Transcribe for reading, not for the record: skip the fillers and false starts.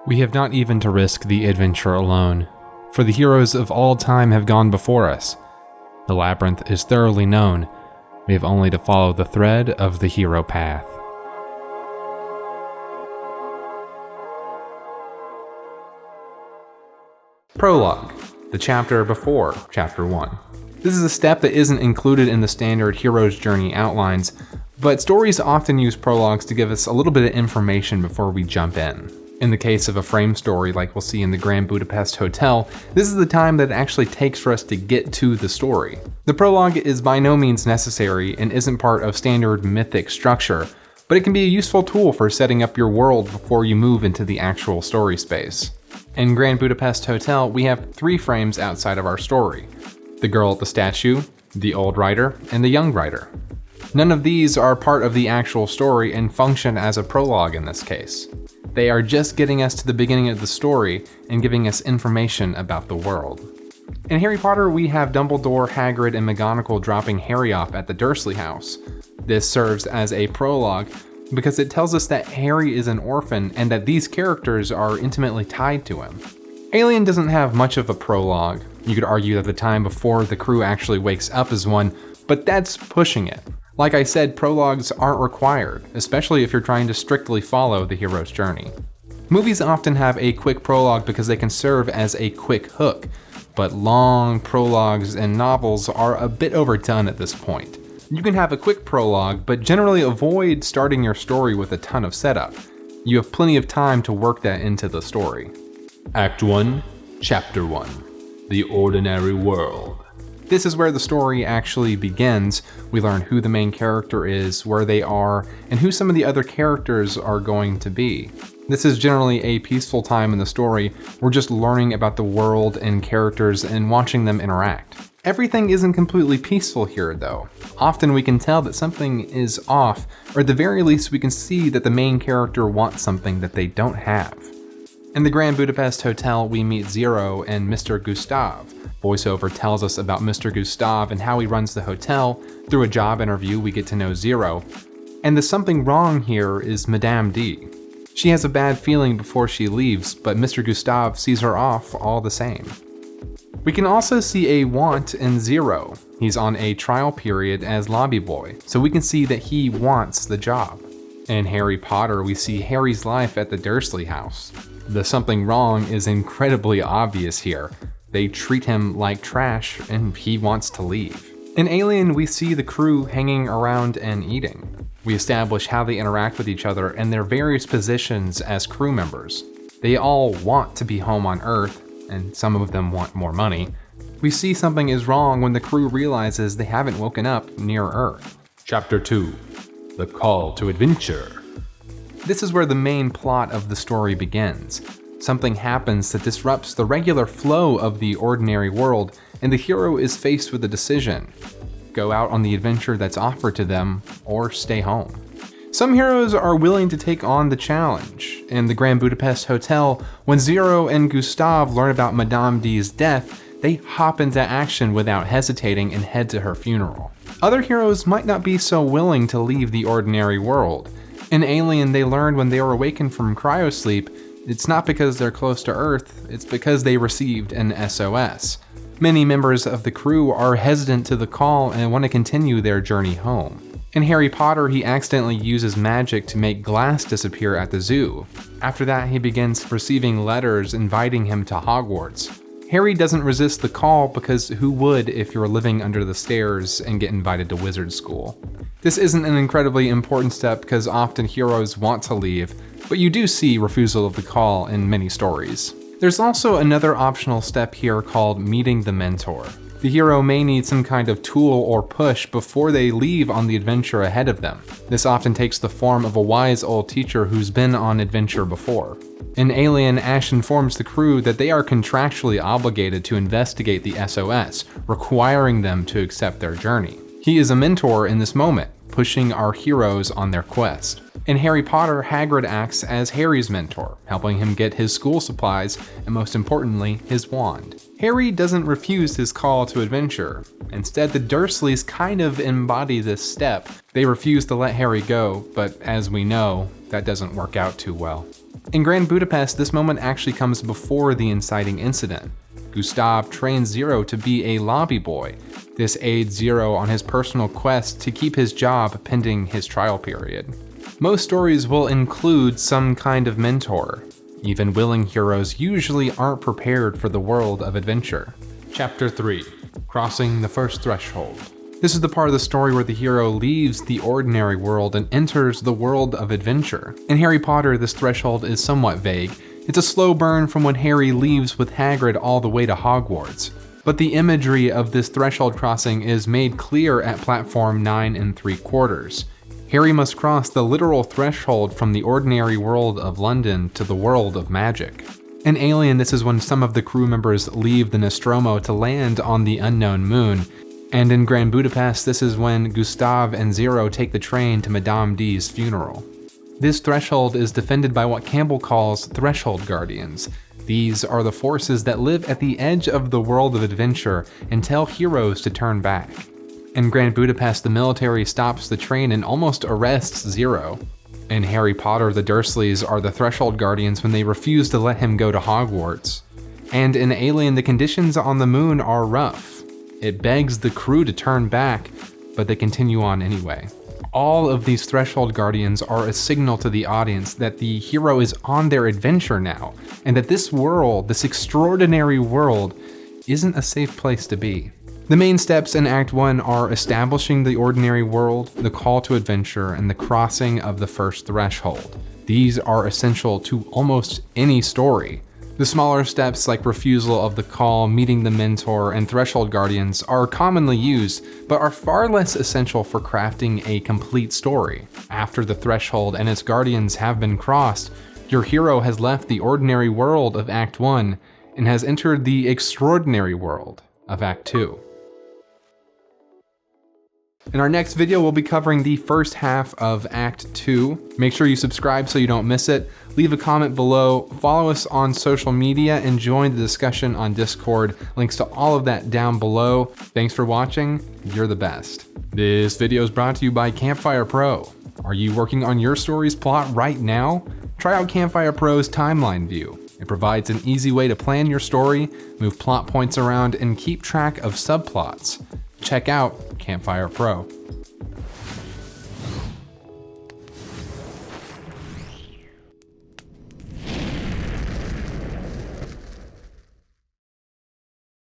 We have not even to risk the adventure alone, for the heroes of all time have gone before us. The labyrinth is thoroughly known. We have only to follow the thread of the hero path. Prologue, the chapter before Chapter 1. This is a step that isn't included in the standard hero's journey outlines, but stories often use prologues to give us a little bit of information before we jump in. In the case of a frame story like we'll see in the Grand Budapest Hotel, this is the time that it actually takes for us to get to the story. The prologue is by no means necessary and isn't part of standard mythic structure, but it can be a useful tool for setting up your world before you move into the actual story space. In Grand Budapest Hotel, we have 3 frames outside of our story: the girl at the statue, the old writer, and the young writer. None of these are part of the actual story and function as a prologue in this case. They are just getting us to the beginning of the story and giving us information about the world. In Harry Potter, we have Dumbledore, Hagrid, and McGonagall dropping Harry off at the Dursley house. This serves as a prologue because it tells us that Harry is an orphan and that these characters are intimately tied to him. Alien doesn't have much of a prologue. You could argue that the time before the crew actually wakes up is one, but that's pushing it. Like I said, prologues aren't required, especially if you're trying to strictly follow the hero's journey. Movies often have a quick prologue because they can serve as a quick hook, but long prologues in novels are a bit overdone at this point. You can have a quick prologue, but generally avoid starting your story with a ton of setup. You have plenty of time to work that into the story. Act 1, Chapter 1, The Ordinary World. This is where the story actually begins. We learn who the main character is, where they are, and who some of the other characters are going to be. This is generally a peaceful time in the story. We're just learning about the world and characters and watching them interact. Everything isn't completely peaceful here though. Often we can tell that something is off, or at the very least we can see that the main character wants something that they don't have. In the Grand Budapest Hotel, we meet Zero and Mr. Gustav. Voiceover tells us about Mr. Gustav and how he runs the hotel. Through a job interview, we get to know Zero. And the something wrong here is Madame D. She has a bad feeling before she leaves, but Mr. Gustav sees her off all the same. We can also see a want in Zero. He's on a trial period as lobby boy, so we can see that he wants the job. In Harry Potter, we see Harry's life at the Dursley house. The something wrong is incredibly obvious here. They treat him like trash and he wants to leave. In Alien, we see the crew hanging around and eating. We establish how they interact with each other and their various positions as crew members. They all want to be home on Earth, and some of them want more money. We see something is wrong when the crew realizes they haven't woken up near Earth. Chapter 2, The Call to Adventure. This is where the main plot of the story begins. Something happens that disrupts the regular flow of the ordinary world, and the hero is faced with a decision: go out on the adventure that's offered to them, or stay home. Some heroes are willing to take on the challenge. In the Grand Budapest Hotel, when Zero and Gustav learn about Madame D's death, they hop into action without hesitating and head to her funeral. Other heroes might not be so willing to leave the ordinary world. In Alien, they learned when they were awakened from cryosleep, it's not because they're close to Earth, it's because they received an SOS. Many members of the crew are hesitant to the call and want to continue their journey home. In Harry Potter, he accidentally uses magic to make glass disappear at the zoo. After that, he begins receiving letters inviting him to Hogwarts. Harry doesn't resist the call because who would if you're living under the stairs and get invited to wizard school? This isn't an incredibly important step because often heroes want to leave, but you do see refusal of the call in many stories. There's also another optional step here called meeting the mentor. The hero may need some kind of tool or push before they leave on the adventure ahead of them. This often takes the form of a wise old teacher who's been on adventure before. In Alien, Ash informs the crew that they are contractually obligated to investigate the SOS, requiring them to accept their journey. He is a mentor in this moment, pushing our heroes on their quest. In Harry Potter, Hagrid acts as Harry's mentor, helping him get his school supplies and most importantly, his wand. Harry doesn't refuse his call to adventure. Instead, the Dursleys kind of embody this step. They refuse to let Harry go, but as we know, that doesn't work out too well. In Grand Budapest, this moment actually comes before the inciting incident. Gustav trains Zero to be a lobby boy. This aids Zero on his personal quest to keep his job pending his trial period. Most stories will include some kind of mentor. Even willing heroes usually aren't prepared for the world of adventure. Chapter 3. Crossing the First Threshold. This is the part of the story where the hero leaves the ordinary world and enters the world of adventure. In Harry Potter, this threshold is somewhat vague. It's a slow burn from when Harry leaves with Hagrid all the way to Hogwarts. But the imagery of this threshold crossing is made clear at platform 9 3/4. Harry must cross the literal threshold from the ordinary world of London to the world of magic. In Alien, this is when some of the crew members leave the Nostromo to land on the unknown moon. And in Grand Budapest, this is when Gustav and Zero take the train to Madame D's funeral. This threshold is defended by what Campbell calls threshold guardians. These are the forces that live at the edge of the world of adventure and tell heroes to turn back. In Grand Budapest, the military stops the train and almost arrests Zero. In Harry Potter, the Dursleys are the threshold guardians when they refuse to let him go to Hogwarts. And in Alien, the conditions on the moon are rough. It begs the crew to turn back, but they continue on anyway. All of these threshold guardians are a signal to the audience that the hero is on their adventure now, and that this world, this extraordinary world, isn't a safe place to be. The main steps in Act 1 are establishing the ordinary world, the call to adventure, and the crossing of the first threshold. These are essential to almost any story. The smaller steps like refusal of the call, meeting the mentor, and threshold guardians are commonly used, but are far less essential for crafting a complete story. After the threshold and its guardians have been crossed, your hero has left the ordinary world of Act 1 and has entered the extraordinary world of Act 2. In our next video, we'll be covering the first half of Act 2. Make sure you subscribe so you don't miss it. Leave a comment below, follow us on social media, and join the discussion on Discord. Links to all of that down below. Thanks for watching. You're the best. This video is brought to you by Campfire Pro. Are you working on your story's plot right now? Try out Campfire Pro's Timeline View. It provides an easy way to plan your story, move plot points around, and keep track of subplots. Check out Campfire Pro.